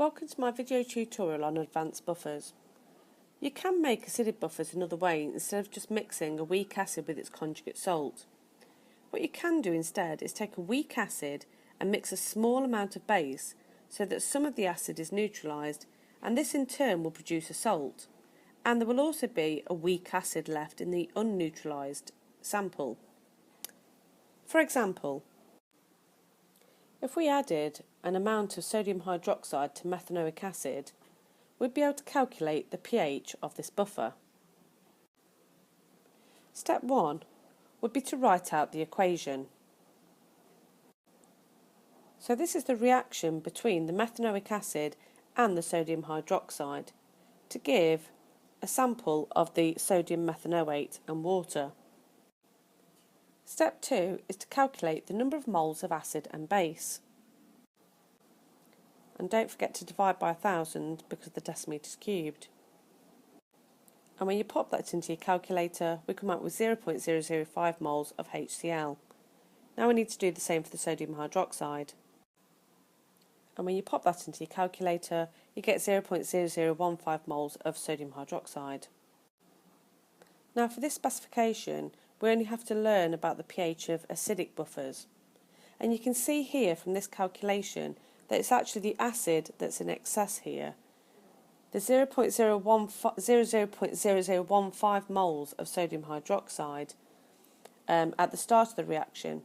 Welcome to my video tutorial on advanced buffers. You can make acidic buffers another way instead of just mixing a weak acid with its conjugate salt. What you can do instead is take a weak acid and mix a small amount of base so that some of the acid is neutralised, and this in turn will produce a salt, and there will also be a weak acid left in the unneutralised sample. For example, if we added an amount of sodium hydroxide to methanoic acid, we'd be able to calculate the pH of this buffer. Step 1 would be to write out the equation. So this is the reaction between the methanoic acid and the sodium hydroxide to give a sample of the sodium methanoate and water. Step 2 is to calculate the number of moles of acid and base. And don't forget to divide by 1000 because of the decimeters cubed. And when you pop that into your calculator, we come up with 0.005 moles of HCl. Now we need to do the same for the sodium hydroxide. And when you pop that into your calculator, you get 0.0015 moles of sodium hydroxide. Now for this specification, we only have to learn about the pH of acidic buffers. And you can see here from this calculation that it's actually the acid that's in excess here. The 0.0015 moles of sodium hydroxide at the start of the reaction.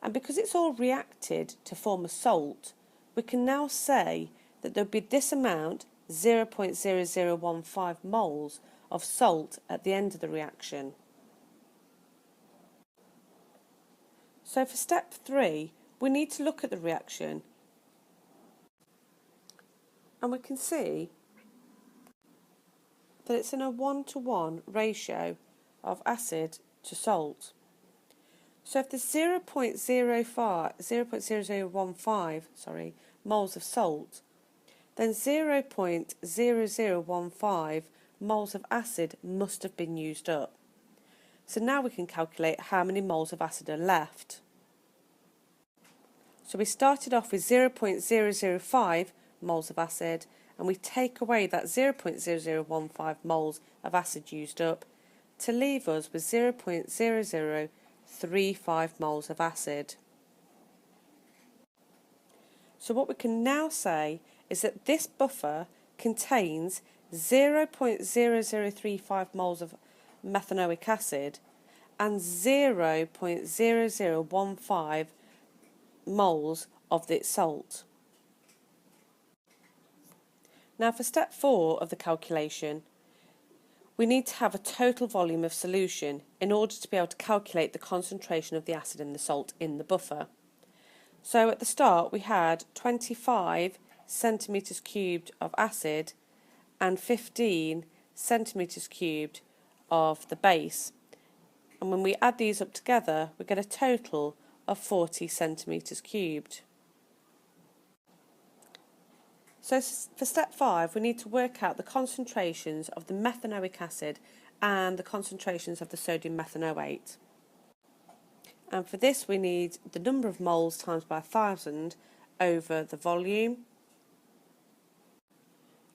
And because it's all reacted to form a salt, we can now say that there'll be this amount, 0.0015 moles of salt at the end of the reaction. So for step 3, we need to look at the reaction, and we can see that it's in a 1-to-1 ratio of acid to salt. So if there's 0.0015 moles of salt, then 0.0015 moles of acid must have been used up. So now we can calculate how many moles of acid are left. So we started off with 0.005 moles of acid, and we take away that 0.0015 moles of acid used up to leave us with 0.0035 moles of acid. So what we can now say is that this buffer contains 0.0035 moles of methanoic acid and 0.0015 moles of its salt. Now for step 4 of the calculation, we need to have a total volume of solution in order to be able to calculate the concentration of the acid and the salt in the buffer. So at the start we had 25 centimetres cubed of acid and 15 centimetres cubed of the base, and when we add these up together we get a total of 40 centimetres cubed. So for step 5 we need to work out the concentrations of the methanoic acid and the concentrations of the sodium methanoate. And for this we need the number of moles times by 1000 over the volume.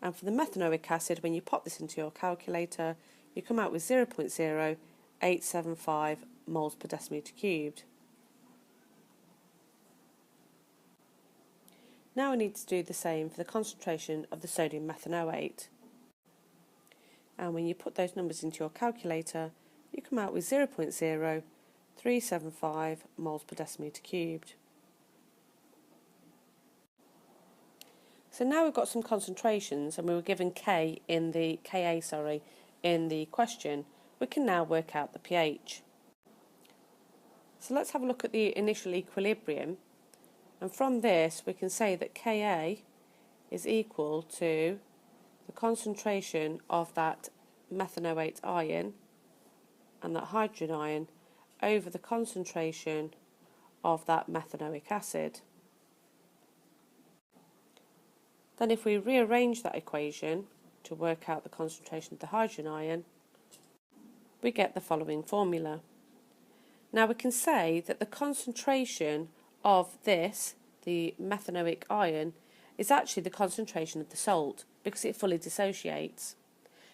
And for the methanoic acid, when you pop this into your calculator, you come out with 0.0875 moles per decimeter cubed. Now we need to do the same for the concentration of the sodium methanoate. And when you put those numbers into your calculator, you come out with 0.0375 moles per decimeter cubed. So now we've got some concentrations, and we were given Ka in the question. We can now work out the pH. So let's have a look at the initial equilibrium, and from this we can say that Ka is equal to the concentration of that methanoate ion and that hydrogen ion over the concentration of that methanoic acid. Then if we rearrange that equation to work out the concentration of the hydrogen ion, we get the following formula. Now we can say that the concentration of this, the methanoic ion, is actually the concentration of the salt because it fully dissociates.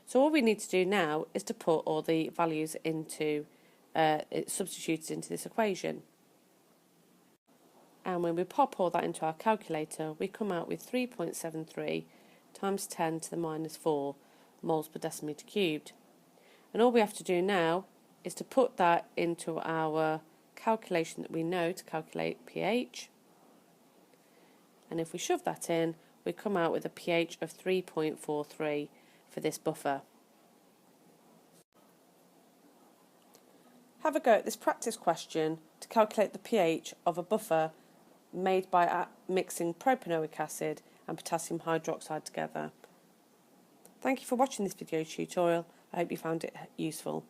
So all we need to do now is to put all the values into, substituted into this equation. And when we pop all that into our calculator, we come out with 3.73 times 10 to the minus 4 moles per decimetre cubed. And all we have to do now is to put that into our calculation that we know to calculate pH. And if we shove that in, we come out with a pH of 3.43 for this buffer. Have a go at this practice question to calculate the pH of a buffer made by mixing propanoic acid and potassium hydroxide together. Thank you for watching this video tutorial. I hope you found it useful.